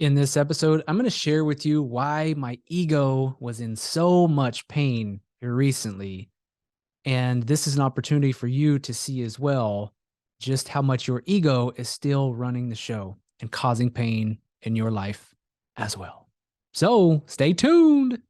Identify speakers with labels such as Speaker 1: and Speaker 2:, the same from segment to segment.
Speaker 1: In this episode, I'm going to share with you why my ego was in so much pain here recently. And this is an opportunity for you to see as well just how much your ego is still running the show and causing pain in your life as well. So stay tuned.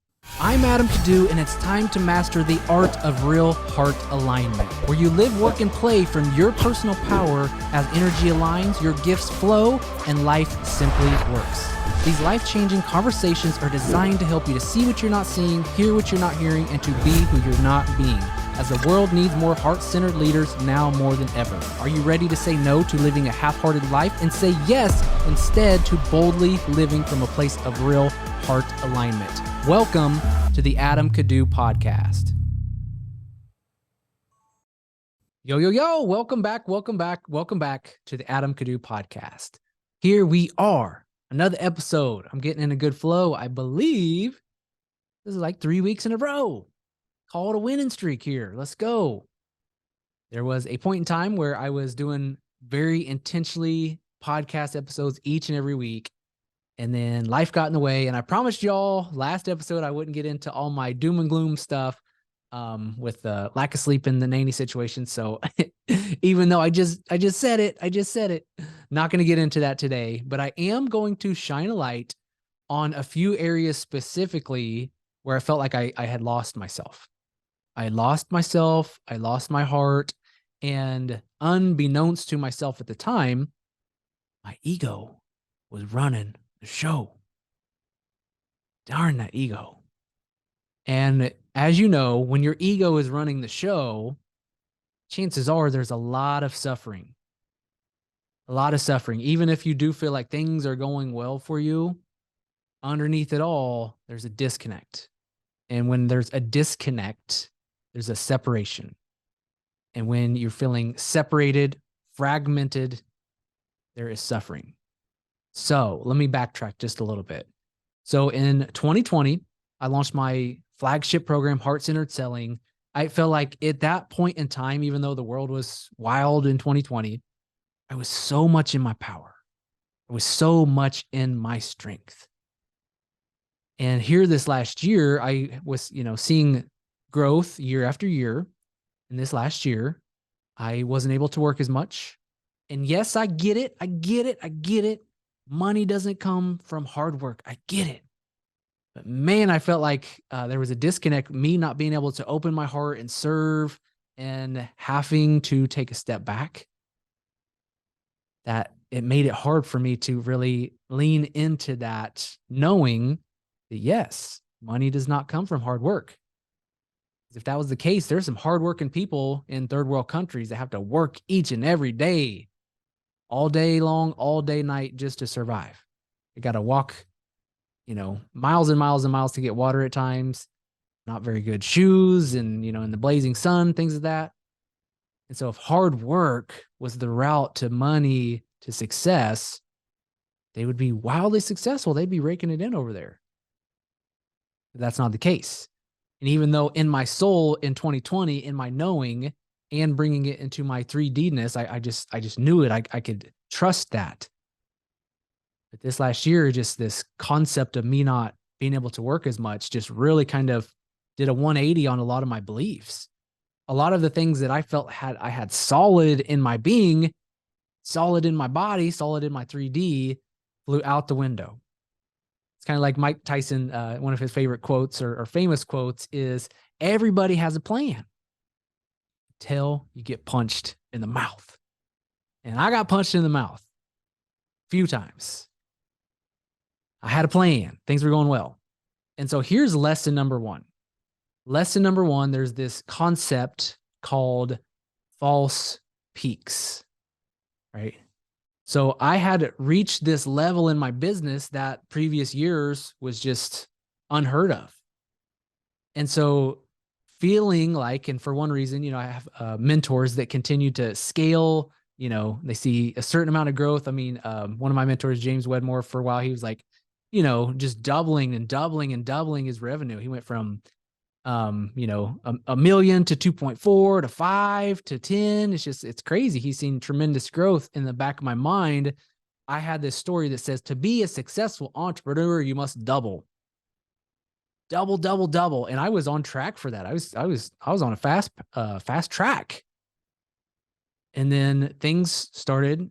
Speaker 1: I'm Adam Kadu, and it's time to master the art of real heart alignment, where you live, work, and play from your personal power as energy aligns, your gifts flow, and life simply works. These life-changing conversations are designed to help you to see what you're not seeing, hear what you're not hearing, and to be who you're not being, as the world needs more heart-centered leaders now more than ever. Are you ready to say no to living a half-hearted life and say yes instead to boldly living from a place of real heart alignment? Welcome to the Adam Kadu podcast. Yo, yo, yo, welcome back to the Adam Kadu podcast. Here we are, another episode. I'm getting in a good flow. I believe this is like 3 weeks in a row. Call it a winning streak here. Let's go. There was a point in time where I was doing very intentionally podcast episodes each and every week. And then life got in the way. And I promised y'all last episode I wouldn't get into all my doom and gloom stuff with the lack of sleep in the nanny situation. So even though I just said it, not going to get into that today. But I am going to shine a light on a few areas specifically where I felt like I had lost myself. I lost myself. I lost my heart. And unbeknownst to myself at the time, my ego was running the show. Darn that ego. And as you know, when your ego is running the show, chances are there's a lot of suffering. A lot of suffering. Even if you do feel like things are going well for you, underneath it all, there's a disconnect. And when there's a disconnect, there's a separation. And when you're feeling separated, fragmented, there is suffering. So let me backtrack just a little bit. So in 2020, I launched my flagship program, Heart-Centered Selling. I felt like at that point in time, even though the world was wild in 2020, I was so much in my power. I was so much in my strength. And here this last year, I was, seeing growth year after year. And this last year, I wasn't able to work as much. And yes, I get it. Money doesn't come from hard work. I get it. But man, I felt like there was a disconnect, me not being able to open my heart and serve and having to take a step back. That it made it hard for me to really lean into that, knowing that yes, money does not come from hard work. If that was the case, there's some hardworking people in third world countries that have to work each and every day, all day long, all day night, just to survive. They got to walk, miles and miles and miles to get water at times, not very good shoes and, in the blazing sun, things like that. And so if hard work was the route to money, to success, they would be wildly successful. They'd be raking it in over there. But that's not the case. And even though in my soul in 2020, in my knowing and bringing it into my 3D-ness, I just knew it. I could trust that. But this last year, just this concept of me not being able to work as much just really kind of did a 180 on a lot of my beliefs. A lot of the things that I felt I had solid in my being, solid in my body, solid in my 3D, flew out the window. It's kind of like Mike Tyson, one of his favorite quotes or famous quotes is, everybody has a plan until you get punched in the mouth. And I got punched in the mouth a few times. I had a plan. Things were going well. And so here's lesson number one. Lesson number one, there's this concept called false peaks, right? So I had reached this level in my business that previous years was just unheard of. And so feeling like, and for one reason, I have mentors that continue to scale, they see a certain amount of growth. I mean, one of my mentors, James Wedmore, for a while, he was like, just doubling and doubling and doubling his revenue. He went from, a million to 2.4 to 5 to 10. It's crazy. He's seen tremendous growth. In the back of my mind, I had this story that says to be a successful entrepreneur, you must double, double, double, double. And I was on track for that. I was on a fast track. And then things started,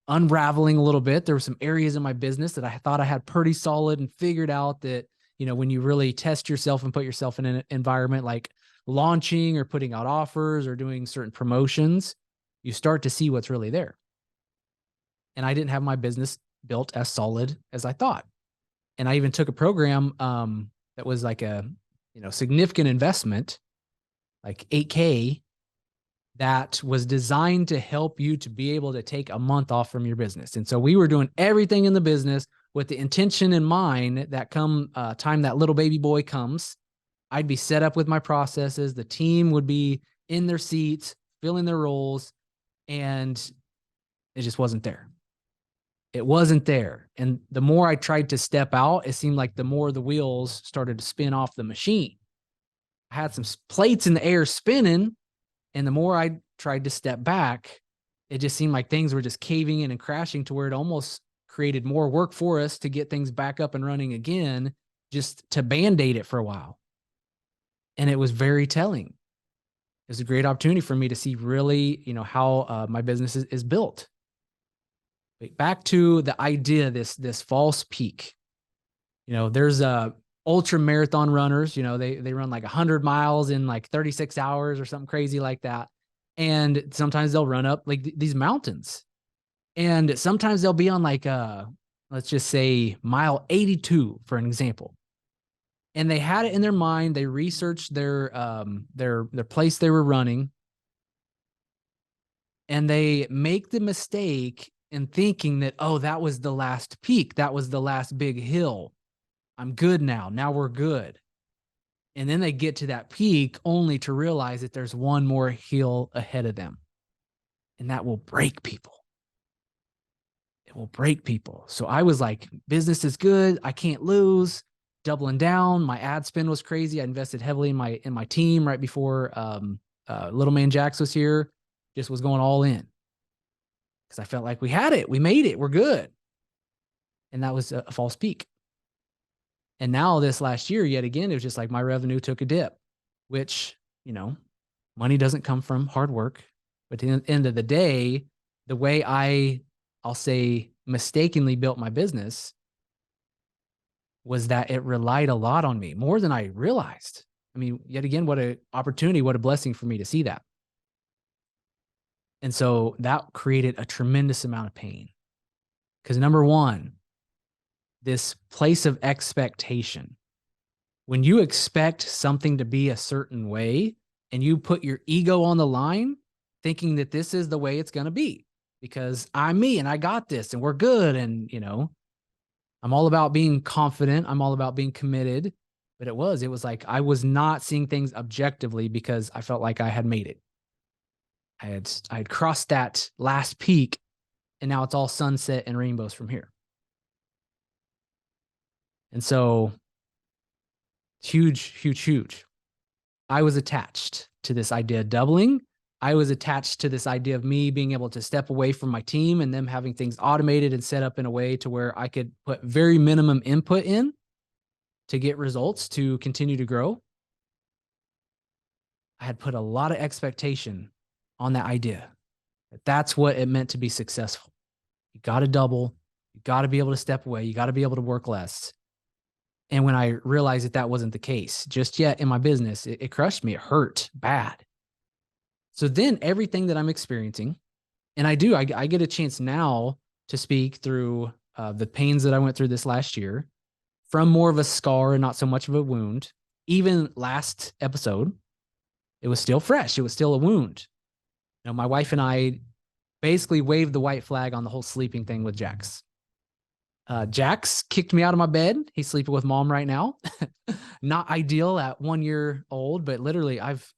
Speaker 1: unraveling a little bit. There were some areas in my business that I thought I had pretty solid and figured out that, when you really test yourself and put yourself in an environment like launching or putting out offers or doing certain promotions, you start to see what's really there. And I didn't have my business built as solid as I thought. And I even took a program that was like a, significant investment, like 8K, that was designed to help you to be able to take a month off from your business. And so we were doing everything in the business with the intention in mind that come time that little baby boy comes, I'd be set up with my processes. The team would be in their seats, filling their roles, and it just wasn't there. It wasn't there. And the more I tried to step out, it seemed like the more the wheels started to spin off the machine. I had some plates in the air spinning, and the more I tried to step back, it just seemed like things were just caving in and crashing to where it almost created more work for us to get things back up and running again, just to band-aid it for a while. And it was very telling. It was a great opportunity for me to see really, how my business is built. But back to the idea, this false peak. There's ultra marathon runners, they run like 100 miles in like 36 hours or something crazy like that. And sometimes they'll run up like these mountains. And sometimes they'll be on like, let's just say mile 82, for an example. And they had it in their mind. They researched their place they were running. And they make the mistake in thinking that, oh, that was the last peak. That was the last big hill. I'm good now. Now we're good. And then they get to that peak only to realize that there's one more hill ahead of them. And that will break people. It will break people. So I was like, business is good. I can't lose. Doubling down. My ad spend was crazy. I invested heavily in my team right before little man Jax was here. Just was going all in because I felt like we had it. We made it. We're good. And that was a false peak. And now this last year, yet again, it was just like my revenue took a dip, which, money doesn't come from hard work. But at the end of the day, the way I'll say mistakenly built my business was that it relied a lot on me, more than I realized. I mean, yet again, what an opportunity, what a blessing for me to see that. And so that created a tremendous amount of pain. Because number one, this place of expectation. When you expect something to be a certain way and you put your ego on the line, thinking that this is the way it's going to be because I'm me and I got this and we're good. And, I'm all about being confident. I'm all about being committed. But it was like I was not seeing things objectively because I felt like I had made it. I had crossed that last peak and now it's all sunset and rainbows from here. And so huge. I was attached to this idea of doubling. I was attached to this idea of me being able to step away from my team and them having things automated and set up in a way to where I could put very minimum input in to get results to continue to grow. I had put a lot of expectation on that idea. That's what it meant to be successful. You got to double. You got to be able to step away. You got to be able to work less. And when I realized that wasn't the case just yet in my business, it crushed me. It hurt bad. So then everything that I'm experiencing, and I get a chance now to speak through the pains that I went through this last year from more of a scar and not so much of a wound. Even last episode, it was still fresh. It was still a wound. My wife and I basically waved the white flag on the whole sleeping thing with Jax. Jax kicked me out of my bed. He's sleeping with mom right now. Not ideal at 1 year old, but literally I've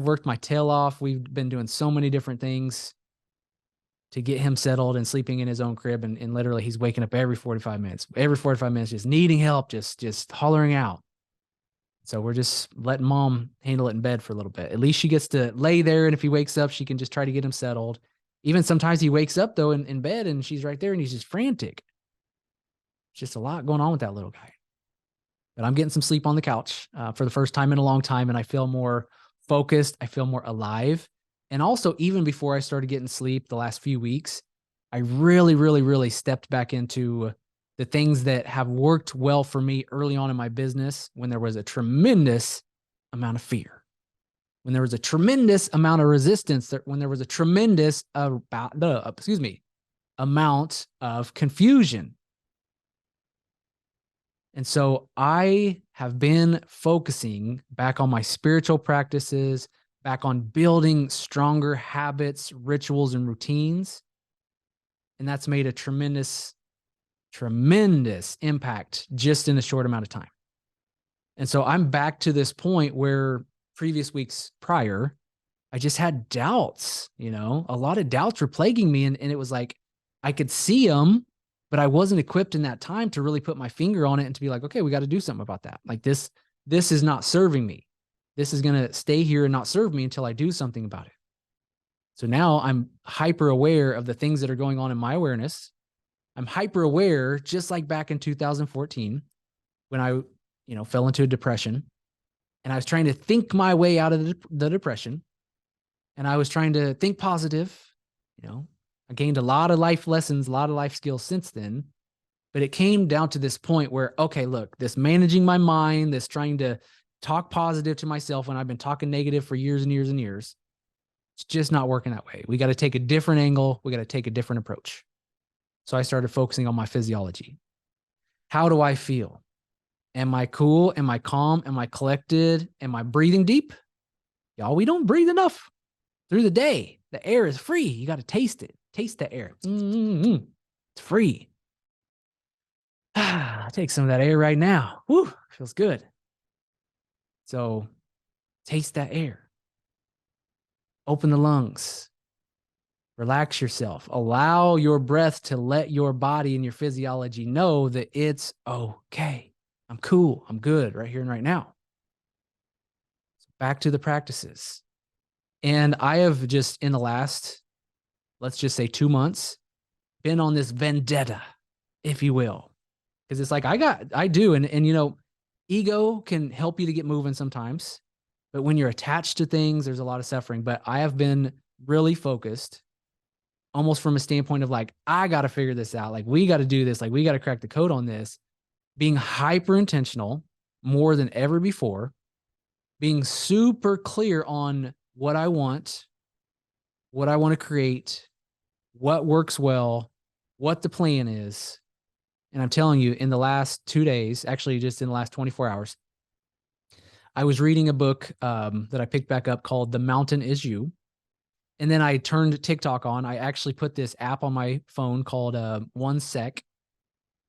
Speaker 1: worked my tail off. We've been doing so many different things to get him settled and sleeping in his own crib. And literally he's waking up every 45 minutes, just needing help, just hollering out. So we're just letting mom handle it in bed for a little bit. At least she gets to lay there. And if he wakes up, she can just try to get him settled. Even sometimes he wakes up though in bed and she's right there and he's just frantic. It's just a lot going on with that little guy. But I'm getting some sleep on the couch for the first time in a long time, and I feel more focused. I feel more alive. And also, even before I started getting sleep the last few weeks, I really, really, really stepped back into the things that have worked well for me early on in my business when there was a tremendous amount of fear, when there was a tremendous amount of resistance, when there was a tremendous amount of confusion. And so I have been focusing back on my spiritual practices, back on building stronger habits, rituals, and routines. And that's made a tremendous, tremendous impact just in a short amount of time. And so I'm back to this point where previous weeks prior, I just had doubts, a lot of doubts were plaguing me. And it was like, I could see them, but I wasn't equipped in that time to really put my finger on it and to be like, okay, we got to do something about that. Like this is not serving me. This is going to stay here and not serve me until I do something about it. So now I'm hyper aware of the things that are going on in my awareness. I'm hyper aware, just like back in 2014, when I, fell into a depression and I was trying to think my way out of the depression. And I was trying to think positive. I gained a lot of life lessons, a lot of life skills since then. But it came down to this point where, okay, look, this managing my mind, this trying to talk positive to myself when I've been talking negative for years and years and years, it's just not working that way. We got to take a different angle. We got to take a different approach. So I started focusing on my physiology. How do I feel? Am I cool? Am I calm? Am I collected? Am I breathing deep? Y'all, we don't breathe enough through the day. The air is free. You got to taste it. Taste the air. It's free. I'll take some of that air right now. Whew, feels good. So taste that air. Open the lungs. Relax yourself. Allow your breath to let your body and your physiology know that it's okay. I'm cool. I'm good right here and right now. So back to the practices. And I have just in the last, let's just say 2 months, been on this vendetta, if you will. Because it's like, I do. And ego can help you to get moving sometimes. But when you're attached to things, there's a lot of suffering. But I have been really focused, almost from a standpoint of like, I got to figure this out. Like, we got to do this. Like, we got to crack the code on this. Being hyper intentional more than ever before. Being super clear on what I want to create, what works well, what the plan is. And I'm telling you, in the last 2 days, actually just in the last 24 hours, I was reading a book that I picked back up called The Mountain Is You. And then I turned TikTok on. I actually put this app on my phone called 1 Sec.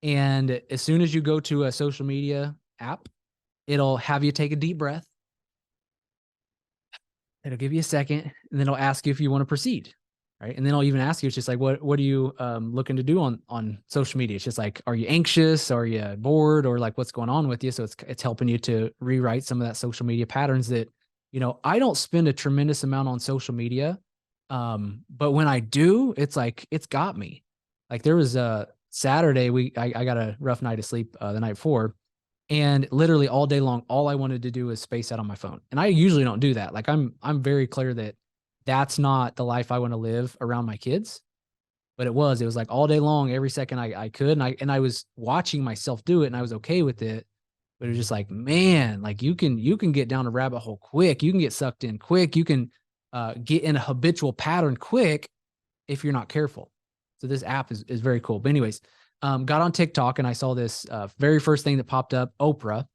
Speaker 1: And as soon as you go to a social media app, it'll have you take a deep breath. It'll give you a second, and then it'll ask you if you want to proceed. Right. And then I'll even ask you, it's just like, what are you looking to do on social media? It's just like, are you anxious? Are you bored? Or like, what's going on with you? So it's helping you to rewrite some of that social media patterns that, I don't spend a tremendous amount on social media. But when I do, it's like, it's got me. Like there was a Saturday, I got a rough night of sleep the night before. And literally all day long, all I wanted to do was space out on my phone. And I usually don't do that. Like I'm very clear that that's not the life I want to live around my kids. But it was like all day long, every second I could. And I was watching myself do it and I was okay with it. But it was just like, man, like you can get down a rabbit hole quick. You can get sucked in quick. You can get in a habitual pattern quick if you're not careful. So this app is very cool. But anyways, got on TikTok and I saw this very first thing that popped up, Oprah.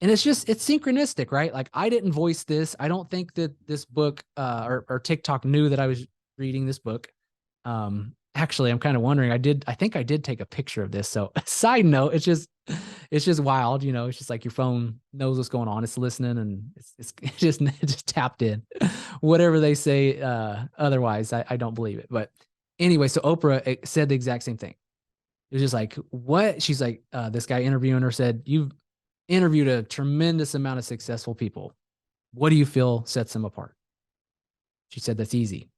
Speaker 1: And it's synchronistic, right? Like I didn't voice this. I don't think that this book or TikTok knew that I was reading this book. Actually, I'm kind of wondering, I think I did take a picture of this. So side note, it's just wild. It's just like your phone knows what's going on. It's listening and it's just tapped in. Whatever they say otherwise, I don't believe it. But anyway, so Oprah said the exact same thing. It was just like, what? She's like, this guy interviewing her said, you've interviewed a tremendous amount of successful people. What do you feel sets them apart? She said, that's easy.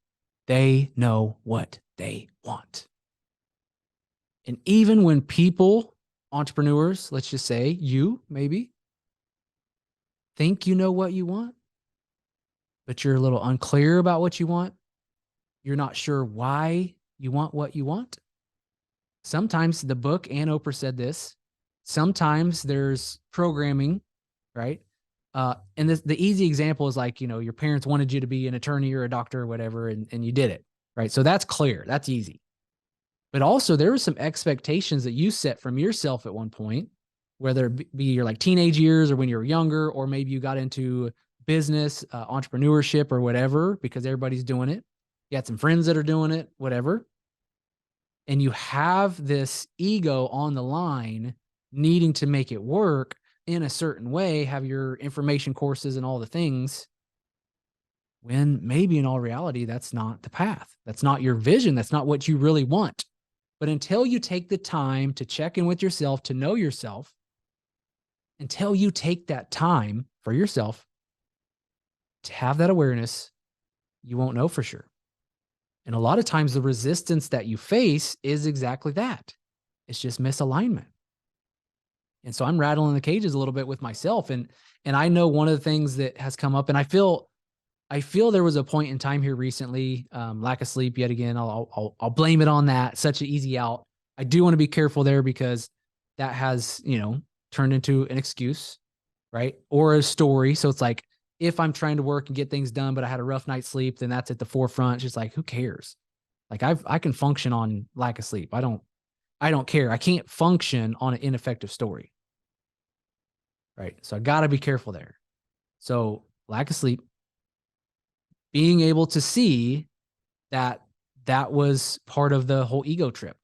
Speaker 1: They know what they want. And even when people, entrepreneurs, let's just say you maybe think you know what you want, but you're a little unclear about what you want, you're not sure why you want what you want. Sometimes the book, and Oprah said this, sometimes there's programming, right? And the easy example is like, your parents wanted you to be an attorney or a doctor or whatever, and you did it, right? So that's clear. That's easy. But also there were some expectations that you set from yourself at one point, whether it be your like teenage years or when you were younger, or maybe you got into business, entrepreneurship or whatever, because everybody's doing it. You had some friends that are doing it, whatever. And you have this ego on the line needing to make it work in a certain way, have your information courses and all the things, when maybe in all reality, that's not the path. That's not your vision. That's not what you really want. But until you take the time to check in with yourself, to know yourself, until you take that time for yourself to have that awareness, you won't know for sure. And a lot of times the resistance that you face is exactly that. It's just misalignment. And so I'm rattling the cages a little bit with myself. And I know one of the things that has come up, and I feel there was a point in time here recently, lack of sleep yet again. I'll blame it on that. Such an easy out. I do want to be careful there because that has, turned into an excuse, right? Or a story. So it's like, if I'm trying to work and get things done, but I had a rough night's sleep, then that's at the forefront. It's just like, who cares? Like I can function on lack of sleep. I don't care. I can't function on an ineffective story. Right. So I got to be careful there. So lack of sleep, being able to see that that was part of the whole ego trip,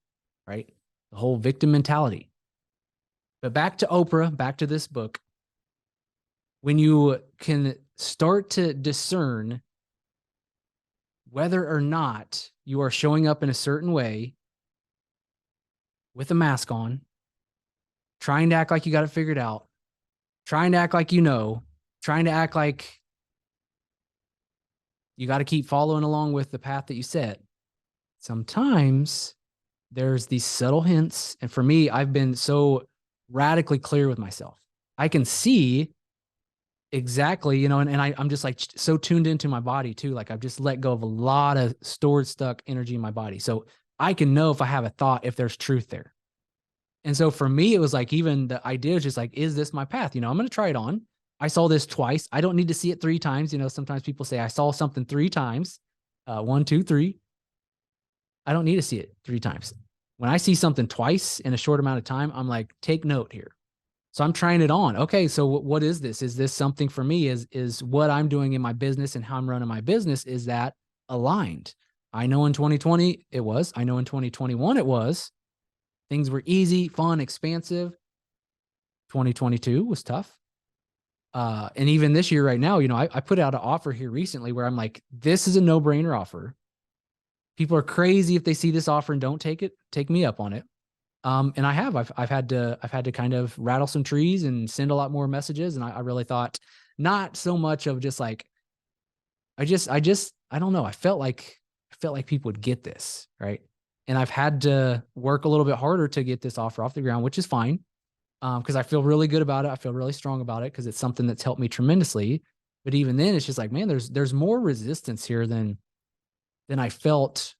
Speaker 1: right? The whole victim mentality. But back to Oprah, back to this book, when you can start to discern whether or not you are showing up in a certain way with a mask on, trying to act like you got it figured out, trying to act like trying to act like you got to keep following along with the path that you set. Sometimes there's these subtle hints. And for me, I've been so radically clear with myself. I can see exactly, I'm just like so tuned into my body too. Like I've just let go of a lot of stored, stuck energy in my body. So I can know if I have a thought, if there's truth there. And so for me, it was like, even the idea is just like, is this my path? I'm going to try it on. I saw this twice. I don't need to see it 3 times. Sometimes people say I saw something 3 times. 1, 2, 3. I don't need to see it 3 times. When I see something twice in a short amount of time, I'm like, take note here. So I'm trying it on. Okay, so what is this? Is this something for me? Is what I'm doing in my business and how I'm running my business, is that aligned? I know in 2020 it was. I know in 2021 it was. Things were easy, fun, expansive. 2022 was tough. And even this year right now, I put out an offer here recently where I'm like, this is a no-brainer offer. People are crazy if they see this offer and don't take me up on it. And I've had to kind of rattle some trees and send a lot more messages. And I really thought, not so much of just like, I don't know. I felt like people would get this, right? And I've had to work a little bit harder to get this offer off the ground, which is fine. Because I feel really good about it. I feel really strong about it because it's something that's helped me tremendously. But even then, it's just like, man, there's more resistance here than I felt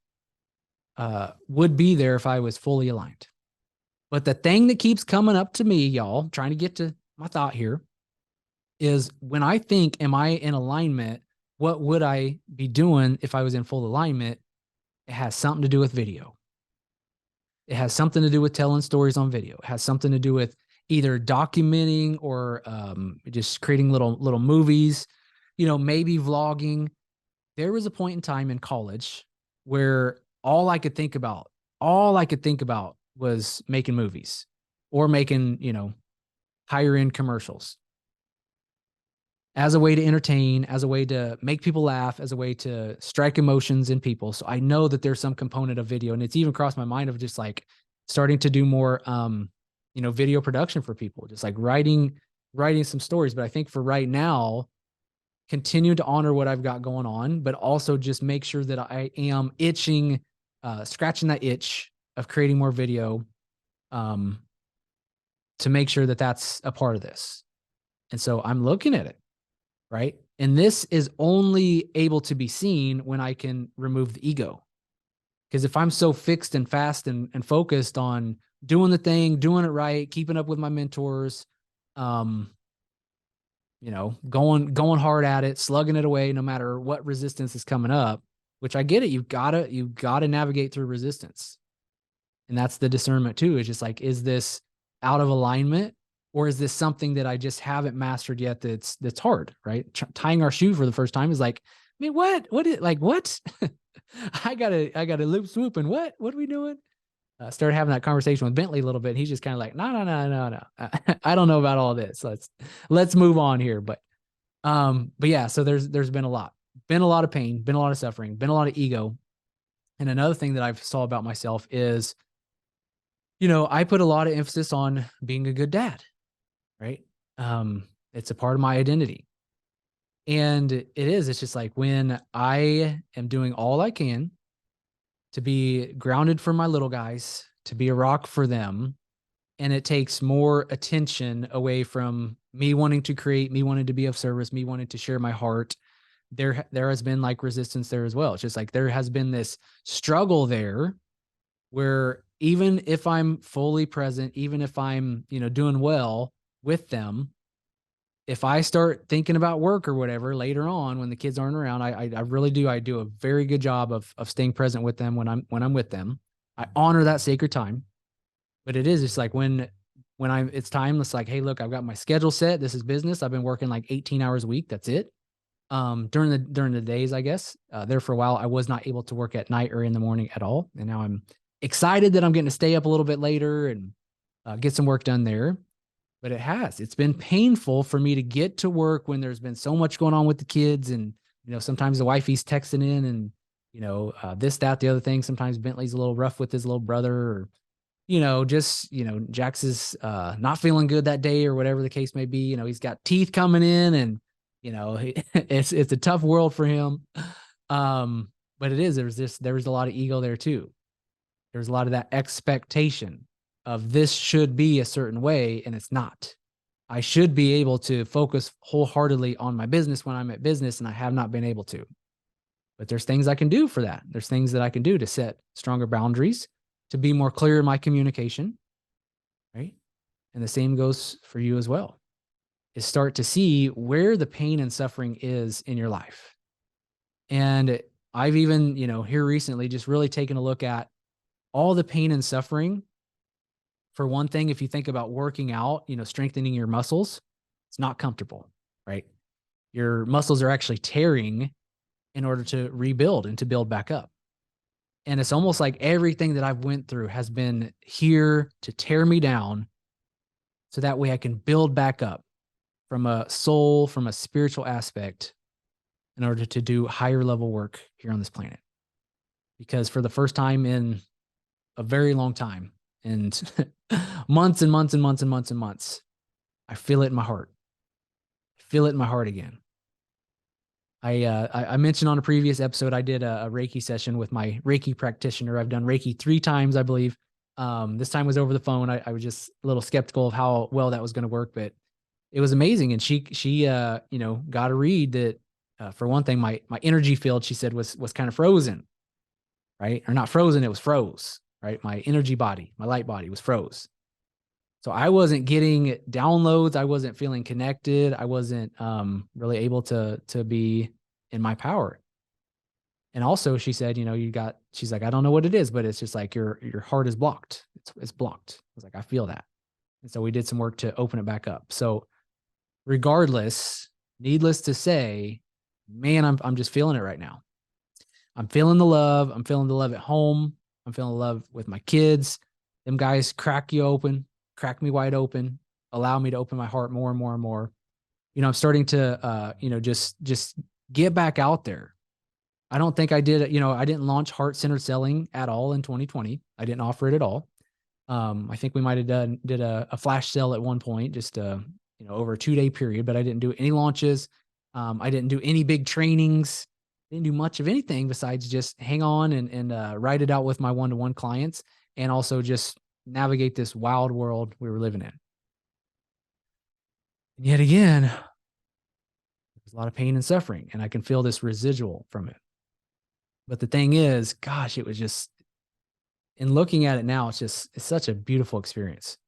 Speaker 1: would be there if I was fully aligned. But the thing that keeps coming up to me, y'all, trying to get to my thought here, is when I think, am I in alignment? What would I be doing if I was in full alignment? It has something to do with video. It has something to do with telling stories on video. It has something to do with either documenting or just creating little movies, maybe vlogging. There was a point in time in college where all I could think about was making movies or making, higher end commercials as a way to entertain, as a way to make people laugh, as a way to strike emotions in people. So I know that there's some component of video, and it's even crossed my mind of just like starting to do more, video production for people, just like writing some stories. But I think for right now, continue to honor what I've got going on, but also just make sure that I am scratching that itch of creating more video, to make sure that that's a part of this. And so I'm looking at it, right? And this is only able to be seen when I can remove the ego. Because if I'm so fixed and fast and focused on doing the thing, doing it right, keeping up with my mentors, going hard at it, slugging it away, no matter what resistance is coming up, which I get it. You've gotta navigate through resistance. And that's the discernment too. It's just like, is this out of alignment, or is this something that I just haven't mastered yet? That's hard, right? Tying our shoe for the first time is like, I mean, what I got a loop swoop, and what are we doing? Started having that conversation with Bentley a little bit. And he's just kind of like, no. I don't know about all this. Let's move on here. But yeah, so there's been a lot of pain, been a lot of suffering, been a lot of ego. And another thing that I've saw about myself is, I put a lot of emphasis on being a good dad, right? It's a part of my identity. And it's just like, when I am doing all I can to be grounded for my little guys, to be a rock for them, and it takes more attention away from me wanting to create, me wanting to be of service, me wanting to share my heart, there has been like resistance there as well. It's just like, there has been this struggle there where even if I'm fully present, even if I'm, doing well with them, if I start thinking about work or whatever later on when the kids aren't around, I really do. I do a very good job of staying present with them when I'm with them. I honor that sacred time, but it is just like when it's time, it's like, hey, look, I've got my schedule set. This is business. I've been working like 18 hours a week. That's it. During the days, I guess, there for a while, I was not able to work at night or in the morning at all. And now I'm excited that I'm getting to stay up a little bit later and get some work done there. But it's been painful for me to get to work when there's been so much going on with the kids. And, sometimes the wifey's texting in and, this, that, the other thing. Sometimes Bentley's a little rough with his little brother, or, Jax is not feeling good that day or whatever the case may be. He's got teeth coming in, and, it's a tough world for him. But there was a lot of ego there too. There's a lot of that expectation of this should be a certain way, and it's not. I should be able to focus wholeheartedly on my business when I'm at business, and I have not been able to. But there's things I can do for that. There's things that I can do to set stronger boundaries, to be more clear in my communication, right? And the same goes for you as well, is start to see where the pain and suffering is in your life. And I've even, here recently, just really taken a look at all the pain and suffering. For one thing, if you think about working out, strengthening your muscles, it's not comfortable, right? Your muscles are actually tearing in order to rebuild and to build back up. And it's almost like everything that I've went through has been here to tear me down, so that way I can build back up from a soul, from a spiritual aspect, in order to do higher level work here on this planet. Because for the first time in a very long time, and months and months and months and months and months, I feel it in my heart. I feel it in my heart again. I mentioned on a previous episode, I did a Reiki session with my Reiki practitioner. I've done Reiki 3 times, I believe. This time was over the phone. I was just a little skeptical of how well that was going to work, but it was amazing. And she got a read that, for one thing, my energy field, she said, was kind of frozen, right? Or not frozen, it was froze. Right? My energy body, my light body was froze. So I wasn't getting downloads. I wasn't feeling connected. I wasn't really able to be in my power. And also she said, she's like, I don't know what it is, but it's just like your heart is blocked. It's blocked. I was like, I feel that. And so we did some work to open it back up. So regardless, needless to say, man, I'm just feeling it right now. I'm feeling the love. I'm feeling the love at home. I'm feeling love with my kids. Them guys crack me wide open, allow me to open my heart more and more and more. I'm starting to, just get back out there. I don't think I did, I didn't launch heart-centered selling at all in 2020. I didn't offer it at all. I think we might've did a flash sale at one point, just, over a 2-day period, but I didn't do any launches. I didn't do any big trainings, didn't do much of anything besides just hang on and write it out with my one-to-one clients, and also just navigate this wild world we were living in. And yet again, there's a lot of pain and suffering, and I can feel this residual from it. But the thing is, gosh, it was just, in looking at it now, it's such a beautiful experience.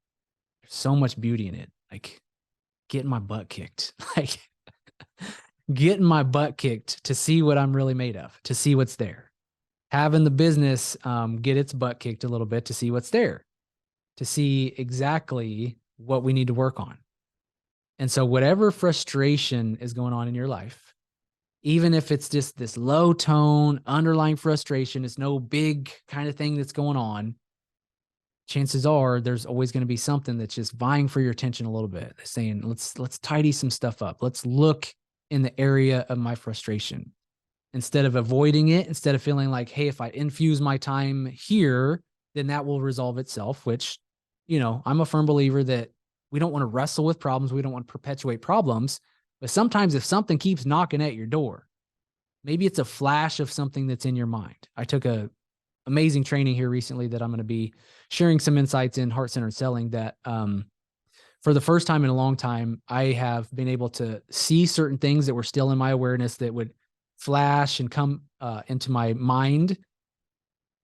Speaker 1: There's so much beauty in it. Like getting my butt kicked, like getting my butt kicked to see what I'm really made of, to see what's there. Having the business get its butt kicked a little bit to see what's there, to see exactly what we need to work on. And so whatever frustration is going on in your life, even if it's just this low tone, underlying frustration, it's no big kind of thing that's going on, chances are there's always going to be something that's just vying for your attention a little bit. They're saying, let's tidy some stuff up. Let's look in the area of my frustration. Instead of avoiding it, instead of feeling like, hey, if I infuse my time here, then that will resolve itself, which, I'm a firm believer that we don't want to wrestle with problems. We don't want to perpetuate problems. But sometimes if something keeps knocking at your door, maybe it's a flash of something that's in your mind. I took a amazing training here recently that I'm going to be sharing some insights in heart-centered selling that for the first time in a long time, I have been able to see certain things that were still in my awareness that would flash and come into my mind.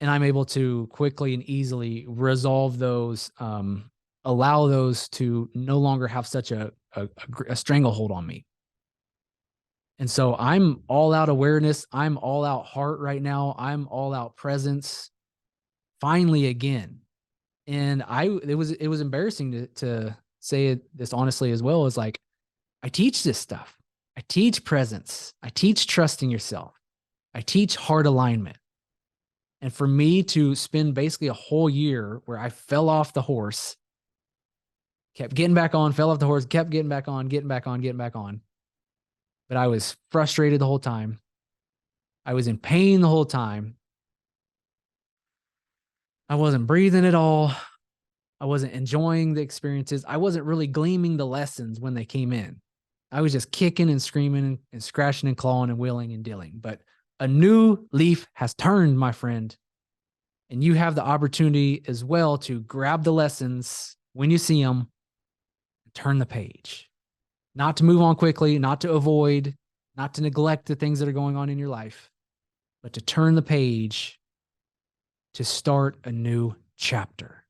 Speaker 1: And I'm able to quickly and easily resolve those, allow those to no longer have such a stranglehold on me. And so I'm all out awareness. I'm all out heart right now. I'm all out presence. Finally, again. And it was embarrassing to say this honestly as well, as like, I teach this stuff. I teach presence. I teach trusting yourself. I teach heart alignment. And for me to spend basically a whole year where I fell off the horse, kept getting back on, fell off the horse, kept getting back on, getting back on, getting back on. But I was frustrated the whole time. I was in pain the whole time. I wasn't breathing at all. I wasn't enjoying the experiences. I wasn't really gleaming the lessons when they came in. I was just kicking and screaming and scratching and clawing and wheeling and dealing. But a new leaf has turned, my friend. And you have the opportunity as well to grab the lessons when you see them and turn the page. Not to move on quickly, not to avoid, not to neglect the things that are going on in your life, but to turn the page to start a new chapter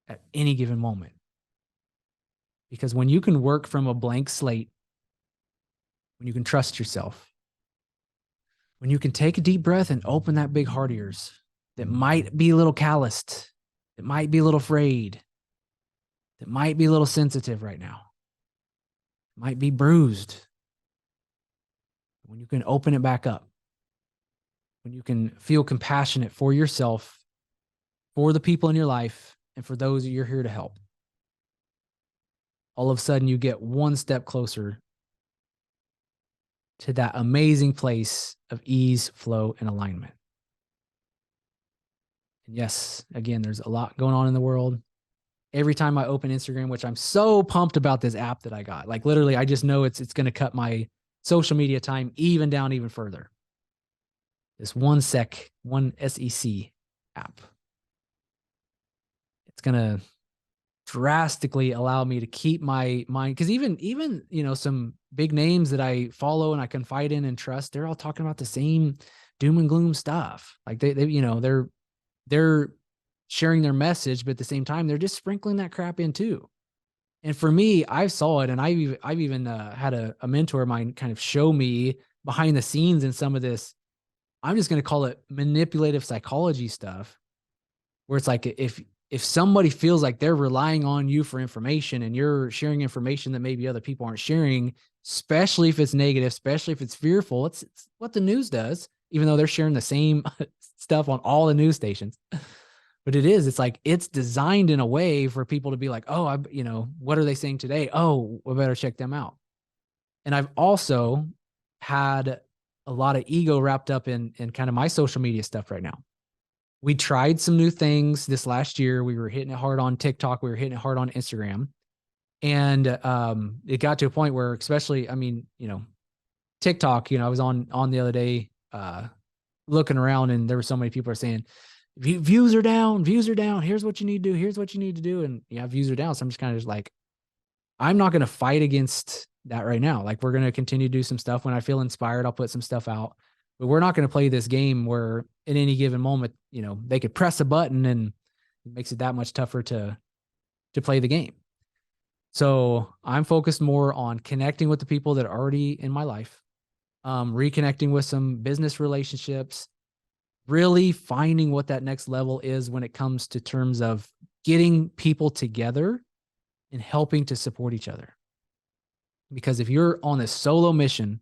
Speaker 1: at any given moment. Because when you can work from a blank slate, when you can trust yourself, when you can take a deep breath and open that big heart of yours that might be a little calloused, that might be a little frayed, that might be a little sensitive right now, might be bruised. When you can open it back up, when you can feel compassionate for yourself, for the people in your life, and for those that you're here to help, all of a sudden you get one step closer to that amazing place of ease, flow, and alignment. And yes, again, there's a lot going on in the world. Every time I open Instagram, which I'm so pumped about this app that I got, like literally, I just know it's going to cut my social media time even down even further. This one SEC app. It's going to drastically allow me to keep my mind, because even some big names that I follow and I confide in and trust, they're all talking about the same doom and gloom stuff. Like they're sharing their message, but at the same time, they're just sprinkling that crap in too. And for me, I saw it, and I've even had a mentor of mine kind of show me behind the scenes in some of this. I'm just going to call it manipulative psychology stuff, where it's like if somebody feels like they're relying on you for information and you're sharing information that maybe other people aren't sharing, especially if it's negative, especially if it's fearful, it's what the news does, even though they're sharing the same stuff on all the news stations. But it's like, it's designed in a way for people to be like, oh, what are they saying today? Oh, we better check them out. And I've also had a lot of ego wrapped up in kind of my social media stuff right now. We tried some new things this last year. We were hitting it hard on TikTok. We were hitting it hard on Instagram. And it got to a point where, especially, TikTok, I was on the other day, looking around, and there were so many people are saying, views are down, views are down. Here's what you need to do. Here's what you need to do. And yeah, views are down. So I'm just kind of like, I'm not going to fight against that right now. Like, we're going to continue to do some stuff. When I feel inspired, I'll put some stuff out, but we're not going to play this game where at any given moment, they could press a button and it makes it that much tougher to play the game. So I'm focused more on connecting with the people that are already in my life, reconnecting with some business relationships, really finding what that next level is when it comes to terms of getting people together and helping to support each other. Because if you're on a solo mission,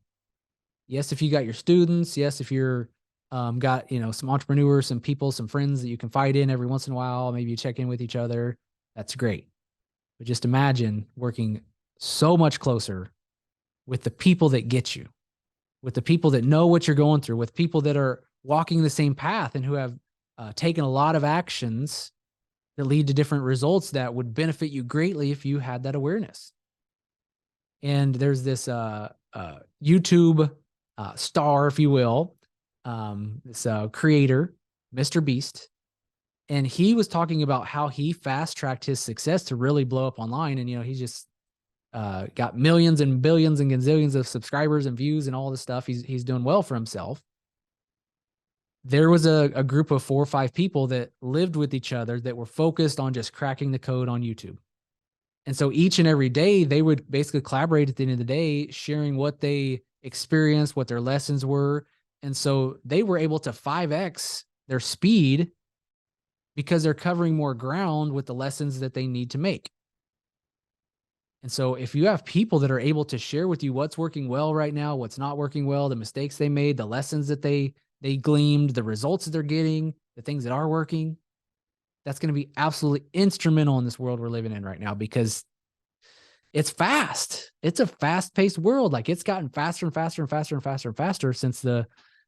Speaker 1: yes, if you got your students, yes, if you're got, some entrepreneurs, some people, some friends that you can fight in every once in a while, maybe you check in with each other, that's great. But just imagine working so much closer with the people that get you, with the people that know what you're going through, with people that are walking the same path and who have taken a lot of actions that lead to different results that would benefit you greatly if you had that awareness. And there's this YouTube star, if you will, this creator, Mr. Beast. And he was talking about how he fast-tracked his success to really blow up online. And, he's just got millions and billions and gazillions of subscribers and views and all this stuff. He's doing well for himself. There was a group of 4 or 5 people that lived with each other that were focused on just cracking the code on YouTube. And so each and every day, they would basically collaborate at the end of the day, sharing what they experienced, what their lessons were. And so they were able to 5x their speed because they're covering more ground with the lessons that they need to make. And so if you have people that are able to share with you what's working well right now, what's not working well, the mistakes they made, the lessons that they gleamed, the results that they're getting, the things that are working, that's going to be absolutely instrumental in this world we're living in right now, because it's fast. It's a fast-paced world. Like, it's gotten faster and faster and faster and faster and faster since the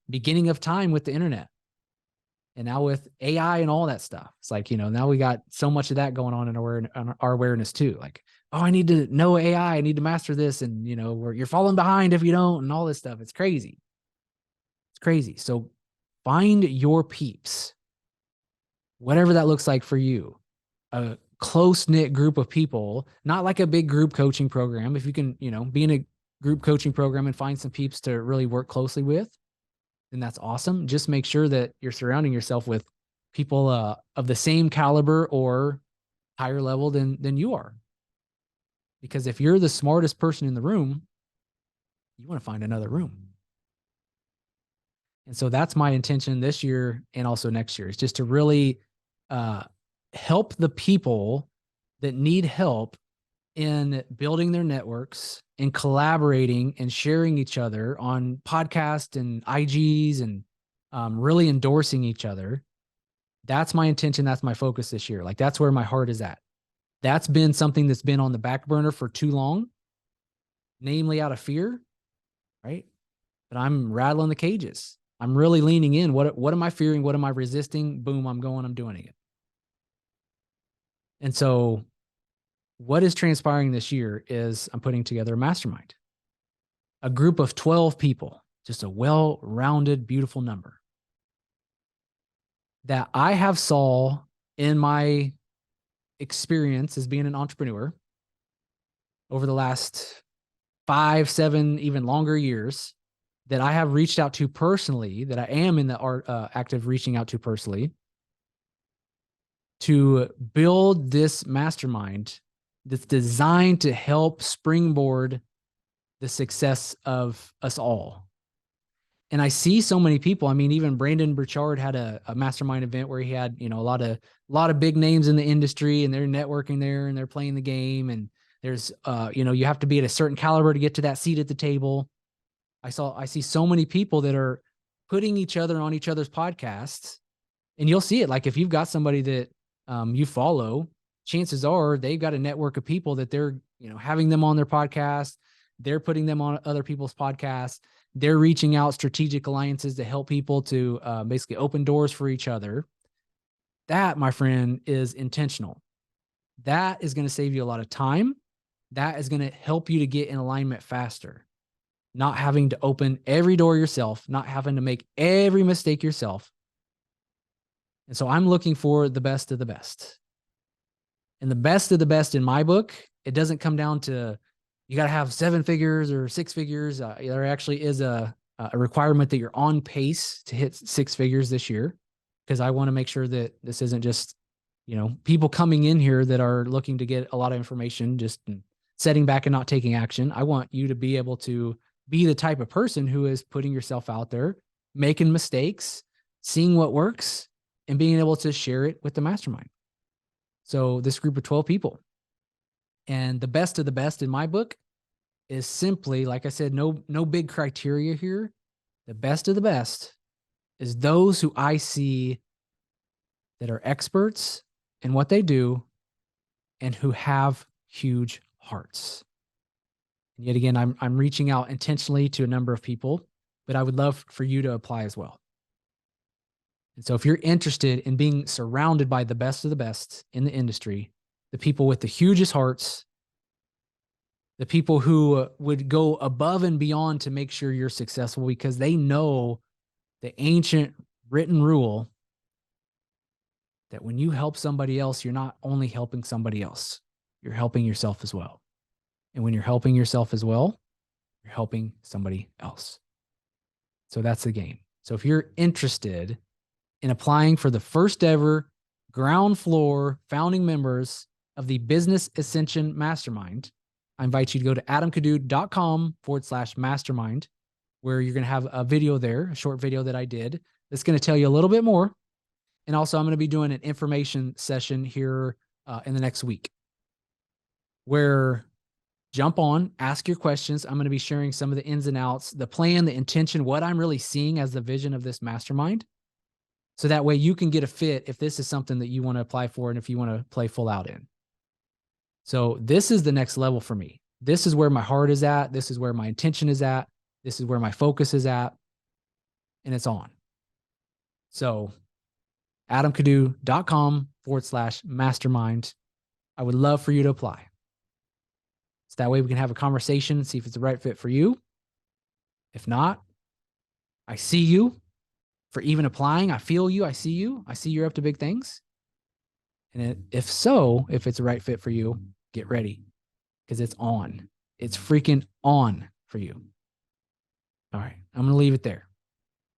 Speaker 1: beginning of time with the internet. And now with AI and all that stuff, it's like, now we got so much of that going on in our awareness too. Like, oh, I need to know AI. I need to master this. And, you're falling behind if you don't, and all this stuff. It's crazy. It's crazy. So find your peeps, whatever that looks like for you, a close-knit group of people, not like a big group coaching program. If you can, be in a group coaching program and find some peeps to really work closely with, then that's awesome. Just make sure that you're surrounding yourself with people of the same caliber or higher level than you are. Because if you're the smartest person in the room, you want to find another room. And so that's my intention this year and also next year, is just to really help the people that need help in building their networks and collaborating and sharing each other on podcasts and IGs and really endorsing each other. That's my intention. That's my focus this year. Like, that's where my heart is at. That's been something that's been on the back burner for too long, namely out of fear, right? But I'm rattling the cages. I'm really leaning in. What am I fearing? What am I resisting? Boom, I'm going, I'm doing it. And so what is transpiring this year is I'm putting together a mastermind, a group of 12 people, just a well-rounded, beautiful number that I have saw in my experience as being an entrepreneur over the last 5, 7, even longer years, that I have reached out to personally, that I am in the act of reaching out to personally, to build this mastermind that's designed to help springboard the success of us all. And I see so many people. I mean, even Brandon Burchard had a mastermind event where he had, a lot of big names in the industry, and they're networking there and they're playing the game. And there's, you have to be at a certain caliber to get to that seat at the table. I see so many people that are putting each other on each other's podcasts, and you'll see it. Like, if you've got somebody that you follow, chances are they've got a network of people that they're, having them on their podcast. They're putting them on other people's podcasts. They're reaching out strategic alliances to help people to basically open doors for each other. That, my friend, is intentional. That is going to save you a lot of time. That is going to help you to get in alignment faster. not having to open every door yourself, not having to make every mistake yourself. And so I'm looking for the best of the best. And the best of the best in my book, it doesn't come down to you got to have 7 figures or 6 figures. There actually is a requirement that you're on pace to hit 6 figures this year, because I want to make sure that this isn't just, people coming in here that are looking to get a lot of information, just setting back and not taking action. I want you to be able to be the type of person who is putting yourself out there, making mistakes, seeing what works, and being able to share it with the mastermind. So this group of 12 people. And the best of the best in my book is simply, like I said, no big criteria here. The best of the best is those who I see that are experts in what they do and who have huge hearts. And yet again, I'm reaching out intentionally to a number of people, but I would love for you to apply as well. And so if you're interested in being surrounded by the best of the best in the industry, the people with the hugest hearts, the people who would go above and beyond to make sure you're successful because they know the ancient written rule that when you help somebody else, you're not only helping somebody else, you're helping yourself as well. And when you're helping yourself as well, you're helping somebody else. So that's the game. So if you're interested in applying for the first ever ground floor founding members of the Business Ascension Mastermind, I invite you to go to adamkadu.com/mastermind, where you're going to have a video there, a short video that I did that's going to tell you a little bit more. And also I'm going to be doing an information session here in the next week where jump on, ask your questions. I'm going to be sharing some of the ins and outs, the plan, the intention, what I'm really seeing as the vision of this mastermind. So that way you can get a fit if this is something that you want to apply for and if you want to play full out in. So this is the next level for me. This is where my heart is at. This is where my intention is at. This is where my focus is at. And it's on. So adamkadu.com/mastermind. I would love for you to apply. So that way we can have a conversation, see if it's the right fit for you. If not, I see you for even applying. I feel you. I see you. I see you're up to big things. And if so, if it's the right fit for you, get ready because it's on. It's freaking on for you. All right. I'm going to leave it there.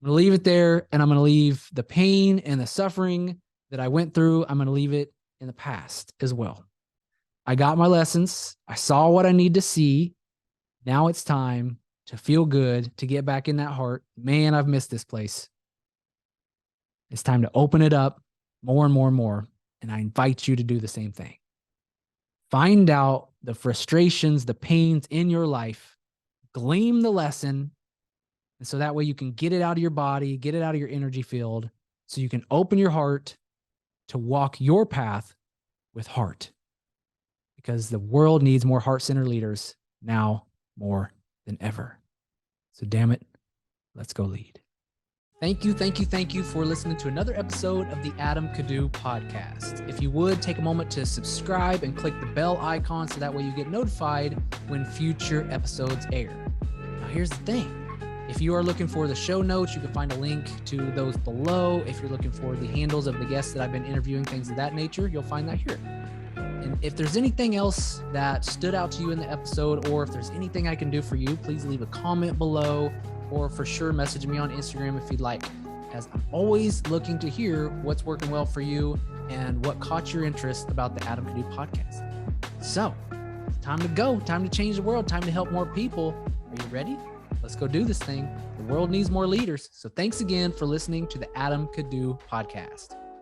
Speaker 1: I'm going to leave it there, and I'm going to leave the pain and the suffering that I went through. I'm going to leave it in the past as well. I got my lessons. I saw what I need to see. Now it's time to feel good, to get back in that heart. Man, I've missed this place. It's time to open it up more and more and more. And I invite you to do the same thing. Find out the frustrations, the pains in your life, glean the lesson. And so that way you can get it out of your body, get it out of your energy field, so you can open your heart to walk your path with heart. Because the world needs more heart-centered leaders now more than ever. So damn it, let's go lead. Thank you for listening to another episode of the Adam Kadu podcast. If you would, take a moment to subscribe and click the bell icon so that way you get notified when future episodes air. Now here's the thing. If you are looking for the show notes, you can find a link to those below. If you're looking for the handles of the guests that I've been interviewing, things of that nature, you'll find that here. And if there's anything else that stood out to you in the episode, or if there's anything I can do for you, please leave a comment below, or for sure message me on Instagram if you'd like, as I'm always looking to hear what's working well for you and what caught your interest about the Adam Kadu podcast. So, time to go, time to change the world, time to help more people. Are you ready? Let's go do this thing. The world needs more leaders. So thanks again for listening to the Adam Kadu podcast.